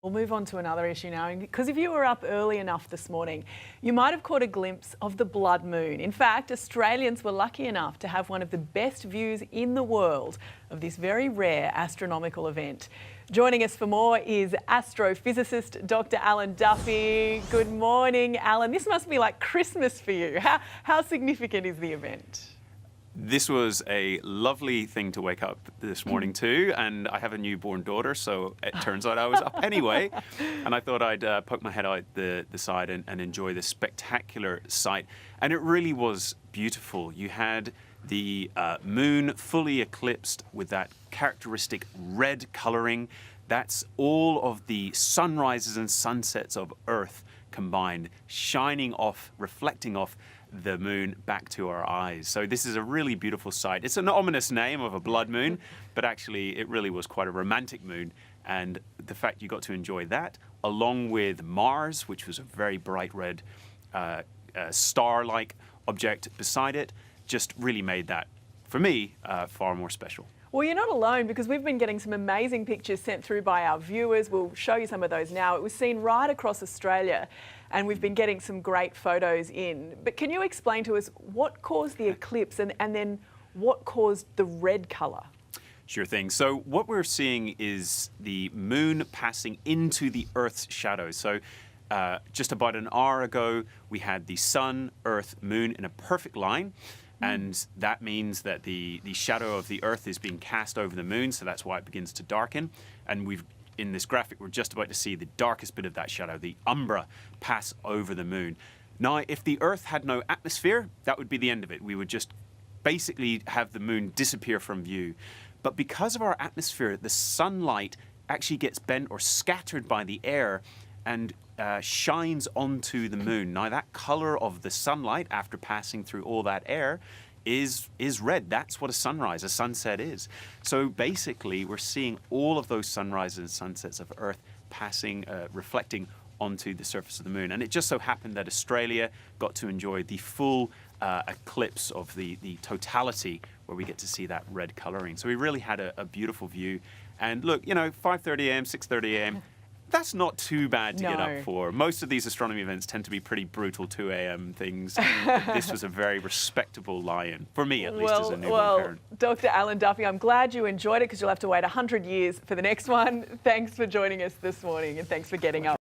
We'll move on to another issue now, because if you were up early enough this morning, you might have caught a glimpse of the blood moon. In fact, Australians were lucky enough to have one of the best views in the world of this very rare astronomical event. Joining us for more is astrophysicist Dr. Alan Duffy. Good morning, Alan. This must be like Christmas for you. How significant is the event? This was a lovely thing to wake up this morning to, and I have a newborn daughter, so it turns out I was up anyway, and I thought I'd poke my head out the side and enjoy this spectacular sight. And it really was beautiful. You had the moon fully eclipsed with that characteristic red colouring. That's all of the sunrises and sunsets of Earth combined, shining off, reflecting off the moon back to our eyes. So this is a really beautiful sight. It's an ominous name of a blood moon, but actually it really was quite a romantic moon. And the fact you got to enjoy that, along with Mars, which was a very bright red star-like object beside it, just really made that, for me, far more special. Well, you're not alone, because we've been getting some amazing pictures sent through by our viewers. We'll show you some of those now. It was seen right across Australia, and we've been getting some great photos in. But can you explain to us what caused the eclipse and then what caused the red colour? Sure thing. So what we're seeing is the moon passing into the Earth's shadow. So just about an hour ago, we had the sun, Earth, moon in a perfect line. And that means that the shadow of the Earth is being cast over the moon, so that's why it begins to darken. And in this graphic, we're just about to see the darkest bit of that shadow, the umbra, pass over the moon. Now, if the Earth had no atmosphere, that would be the end of it. We would just basically have the moon disappear from view. But because of our atmosphere, the sunlight actually gets bent or scattered by the air and shines onto the moon. Now, that color of the sunlight after passing through all that air is red. That's what a sunrise, a sunset is. So basically, we're seeing all of those sunrises and sunsets of Earth passing, reflecting onto the surface of the moon. And it just so happened that Australia got to enjoy the full eclipse of the totality, where we get to see that red coloring. So we really had a beautiful view. And look, 5:30 a.m., 6:30 a.m., that's not too bad to get up for. Most of these astronomy events tend to be pretty brutal 2 a.m. things. This was a very respectable lie-in, for me at least, as a newborn parent. Dr. Alan Duffy, I'm glad you enjoyed it, because you'll have to wait 100 years for the next one. Thanks for joining us this morning, and thanks for getting up.